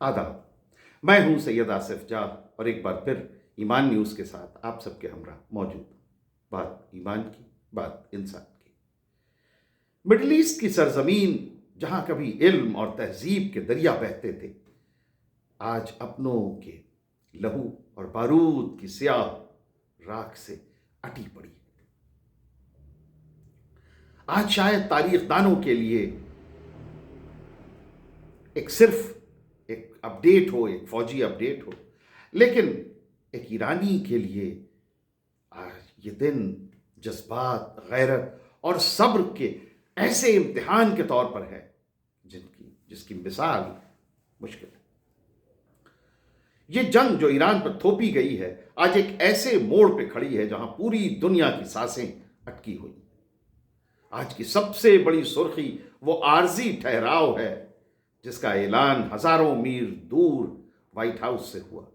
आदाब। मैं हूं सैयद आसिफ जाह और एक बार फिर ईमान न्यूज़ के साथ आप सबके हमरा मौजूद हूं। बात ईमान की, बात इंसान की। मिडिल ईस्ट की सरजमीन जहां कभी इल्म और तहजीब के दरिया बहते थे, आज अपनों के लहू और बारूद की स्याह राख से अटी पड़ी है। आज शायद तारीख दानों के लिए सिर्फ एक अपडेट हो, एक फौजी अपडेट हो, लेकिन एक ईरानी के लिए आज ये दिन जज्बात, गैरत और सब्र के ऐसे इम्तिहान के तौर पर है जिसकी मिसाल मुश्किल है। ये जंग जो ईरान पर थोपी गई है, आज एक ऐसे मोड़ पे खड़ी है जहां पूरी दुनिया की सांसें अटकी हुई। आज की सबसे बड़ी सुर्खी वो आर्जी ठहराव है जिसका ऐलान हजारों मील दूर व्हाइट हाउस से हुआ,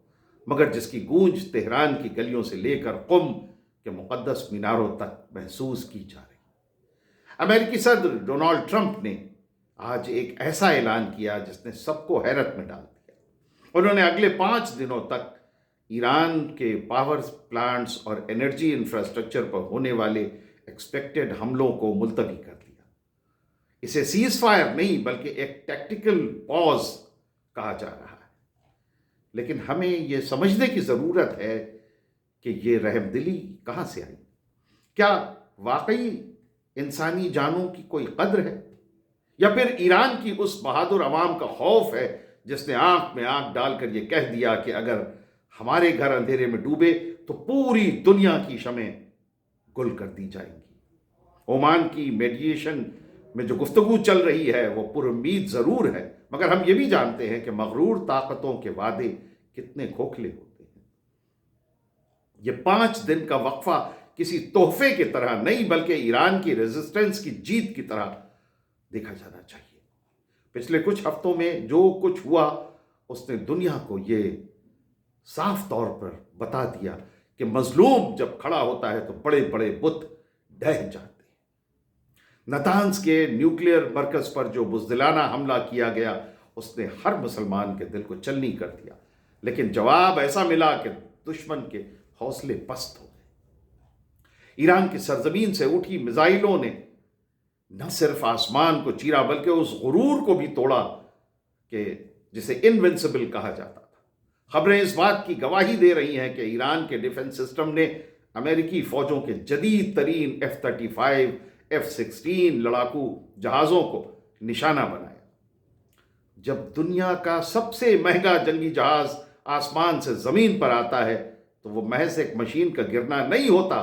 मगर जिसकी गूंज तेहरान की गलियों से लेकर कुम के मुकद्दस मीनारों तक महसूस की जा रही। अमेरिकी सदर डोनाल्ड ट्रंप ने आज एक ऐसा ऐलान किया जिसने सबको हैरत में डाल दिया। उन्होंने अगले 5 दिनों तक ईरान के पावर प्लांट्स और एनर्जी इंफ्रास्ट्रक्चर पर होने वाले एक्सपेक्टेड हमलों को मुलतवी कर दिया। इसे सीज फायर नहीं बल्कि एक टैक्टिकल पॉज कहा जा रहा है। लेकिन हमें यह समझने की जरूरत है कि ये रहमदिली कहां से आई। क्या वाकई इंसानी जानों की कोई कद्र है, या फिर ईरान की उस बहादुर अवाम का खौफ है जिसने आंख में आंख डालकर यह कह दिया कि अगर हमारे घर अंधेरे में डूबे तो पूरी दुनिया की शमें गुल कर दी जाएंगी। ओमान की मेडिएशन में जो गुफ्तगू चल रही है वो पुरुम्मीद जरूर है, मगर हम ये भी जानते हैं कि मगरूर ताकतों के वादे कितने खोखले होते हैं। ये 5 दिन का वक्फा किसी तोहफे की तरह नहीं बल्कि ईरान की रेजिस्टेंस की जीत की तरह देखा जाना चाहिए। पिछले कुछ हफ्तों में जो कुछ हुआ उसने दुनिया को ये साफ तौर पर बता दिया कि मजलूम जब खड़ा होता है तो बड़े बड़े बुत ढह जाते हैं। नतान्स के न्यूक्लियर मरकज पर जो बुज़दिलाना हमला किया गया उसने हर मुसलमान के दिल को चलनी कर दिया, लेकिन जवाब ऐसा मिला कि दुश्मन के हौसले पस्त हो गए। ईरान की सरजमीन से उठी मिसाइलों ने न सिर्फ आसमान को चीरा बल्कि उस गुरूर को भी तोड़ा कि जिसे इनविंसिबल कहा जाता था। खबरें इस बात की गवाही दे रही हैं कि ईरान के डिफेंस सिस्टम ने अमेरिकी फौजों के जदीद तरीन F-35, F-16 लड़ाकू जहाज़ों को निशाना बनाया। जब दुनिया का सबसे महंगा जंगी जहाज़ आसमान से ज़मीन पर आता है तो वो महज एक मशीन का गिरना नहीं होता,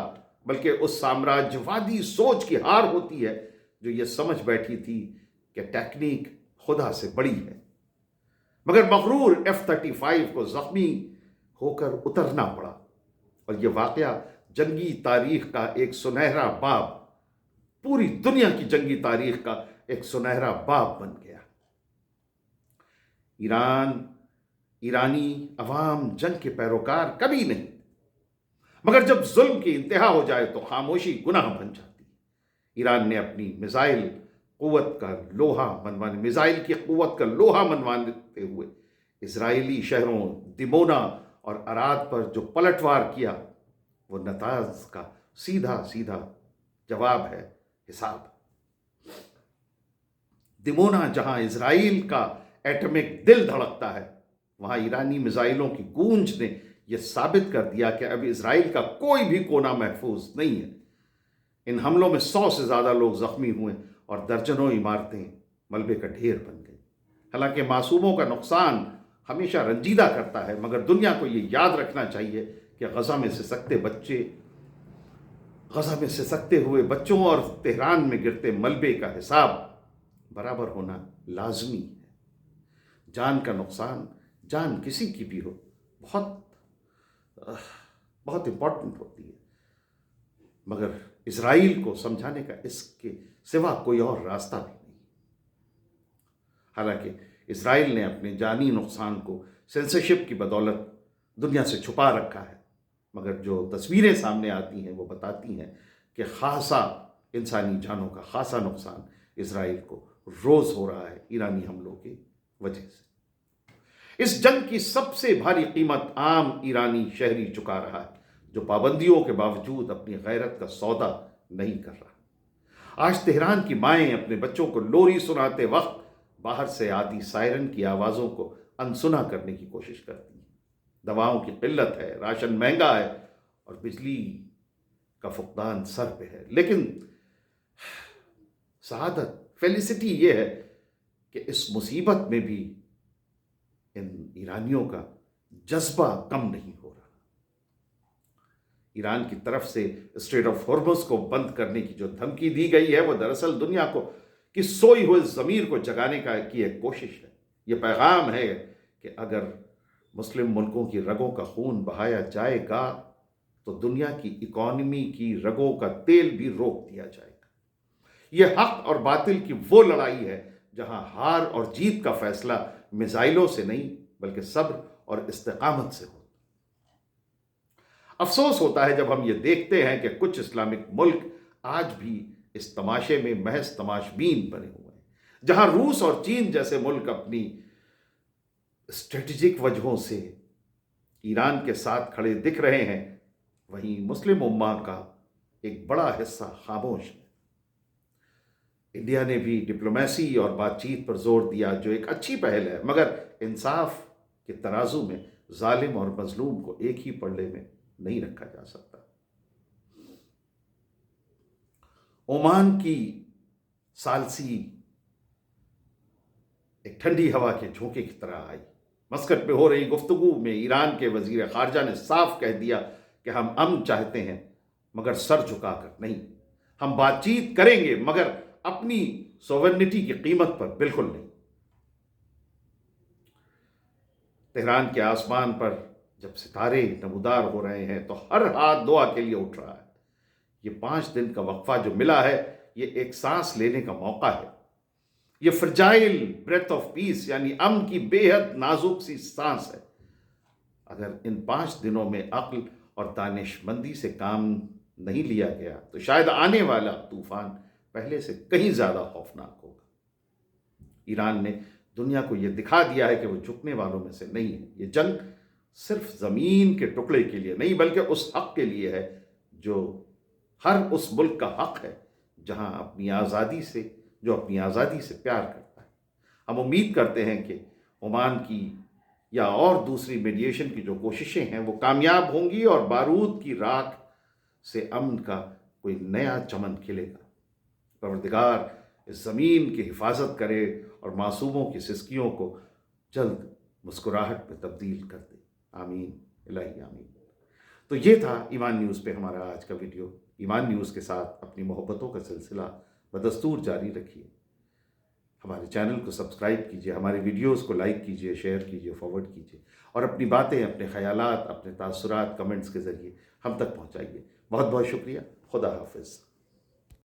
बल्कि उस साम्राज्यवादी सोच की हार होती है जो ये समझ बैठी थी कि टेक्निक खुदा से बड़ी है। मगर मगरूर F-35 को जख्मी होकर उतरना पड़ा और यह वाकया जंगी तारीख का एक सुनहरा बाब, पूरी दुनिया की जंगी तारीख का एक सुनहरा बाब बन गया। ईरानी अवाम जंग के पैरोकार कभी नहीं, मगर जब जुल्म की इंतहा हो जाए तो खामोशी गुनाह बन जाती है। ईरान ने अपनी मिसाइल की कुव्वत का लोहा मनवाते हुए इजरायली शहरों दिमोना और अराद पर जो पलटवार किया वो नताज का सीधा सीधा जवाब है हिसाब। दिमोना जहां इजराइल का एटॉमिक दिल धड़कता है, वहां ईरानी मिसाइलों की गूंज ने यह साबित कर दिया कि अब इजराइल का कोई भी कोना महफूज नहीं है। इन हमलों में 100 से ज्यादा लोग जख्मी हुए और दर्जनों इमारतें मलबे का ढेर बन गई। हालांकि मासूमों का नुकसान हमेशा रंजीदा करता है, मगर दुनिया को यह याद रखना चाहिए कि गजा में सिसकते हुए बच्चों और तेहरान में गिरते मलबे का हिसाब बराबर होना लाजमी है। जान का नुकसान, जान किसी की भी हो, बहुत इंपॉर्टेंट होती है, मगर इजराइल को समझाने का इसके सिवा कोई और रास्ता भी नहीं। हालांकि इजराइल ने अपने जानी नुकसान को सेंसरशिप की बदौलत दुनिया से छुपा रखा है, मगर जो तस्वीरें सामने आती हैं वो बताती हैं कि खासा इंसानी जानों का खासा नुकसान इजराइल को रोज हो रहा है ईरानी हमलों की वजह से। इस जंग की सबसे भारी कीमत आम ईरानी शहरी चुका रहा है, जो पाबंदियों के बावजूद अपनी गैरत का सौदा नहीं कर रहा। आज तेहरान की माएं अपने बच्चों को लोरी सुनाते वक्त बाहर से आती सायरन की आवाज़ों को अनसुना करने की कोशिश करती हैं। दवाओं की किल्लत है, राशन महंगा है और बिजली का फुकदान सर पे है, लेकिन सआदत, फेलिसिटी ये है कि इस मुसीबत में भी इन ईरानियों का जज्बा कम नहीं हो रहा। ईरान की तरफ से स्ट्रेट ऑफ हॉर्मुज़ को बंद करने की जो धमकी दी गई है, वो दरअसल दुनिया को कि सोई हुए ज़मीर को जगाने की एक कोशिश है। ये पैगाम है कि अगर मुस्लिम मुल्कों की रगों का खून बहाया जाएगा तो दुनिया की इकॉनमी की रगों का तेल भी रोक दिया जाएगा। यह हक और बातिल की वो लड़ाई है जहां हार और जीत का फैसला मिसाइलों से नहीं बल्कि सब्र और इस्तिकामत से हो। अफसोस होता है जब हम ये देखते हैं कि कुछ इस्लामिक मुल्क आज भी इस तमाशे में महज तमाशबीन बने हुए हैं। जहां रूस और चीन जैसे मुल्क अपनी स्ट्रेटेजिक वजहों से ईरान के साथ खड़े दिख रहे हैं, वहीं मुस्लिम उम्मा का एक बड़ा हिस्सा खामोश है। इंडिया ने भी डिप्लोमेसी और बातचीत पर जोर दिया, जो एक अच्छी पहल है, मगर इंसाफ के तराजू में जालिम और मजलूम को एक ही पल्ले में नहीं रखा जा सकता। ओमान की सालसी एक ठंडी हवा के झोंके की तरह आई। मस्कट में हो रही गुफ्तगू में ईरान के वजीर खारजा ने साफ कह दिया कि हम अमन चाहते हैं मगर सर झुकाकर नहीं। हम बातचीत करेंगे मगर अपनी सोवेनिटी की कीमत पर बिल्कुल नहीं। तेहरान के आसमान पर जब सितारे नमूदार हो रहे हैं तो हर हाथ दुआ के लिए उठ रहा है। ये 5 दिन का वक्फा जो मिला है, ये एक सांस लेने का मौका है। ये फ्रजाइल ब्रेथ ऑफ पीस यानी अमन की बेहद नाजुक सी सांस है। अगर इन 5 दिनों में अक्ल और दानिशमंदी से काम नहीं लिया गया तो शायद आने वाला तूफान पहले से कहीं ज्यादा खौफनाक होगा। ईरान ने दुनिया को यह दिखा दिया है कि वो झुकने वालों में से नहीं है। ये जंग सिर्फ जमीन के टुकड़े के लिए नहीं बल्कि उस हक के लिए है जो हर उस मुल्क का हक है जो अपनी आज़ादी से प्यार करता है। हम उम्मीद करते हैं कि ओमान की या और दूसरी मीडिएशन की जो कोशिशें हैं वो कामयाब होंगी और बारूद की राख से अमन का कोई नया चमन खिलेगा। परवरदिगार इस ज़मीन की हिफाजत करे और मासूमों की सिसकियों को जल्द मुस्कुराहट में तब्दील कर दे। आमीन इलाही आमीन। तो ये था ईमान न्यूज़ पे हमारा आज का वीडियो। ईमान न्यूज़ के साथ अपनी मोहब्बतों का सिलसिला बदस्तूर जारी रखिए। हमारे चैनल को सब्सक्राइब कीजिए, हमारे वीडियोस को लाइक कीजिए, शेयर कीजिए, फॉरवर्ड कीजिए और अपनी बातें, अपने ख्यालात, अपने तासुरात कमेंट्स के ज़रिए हम तक पहुंचाइए। बहुत बहुत शुक्रिया। खुदा हाफिज़।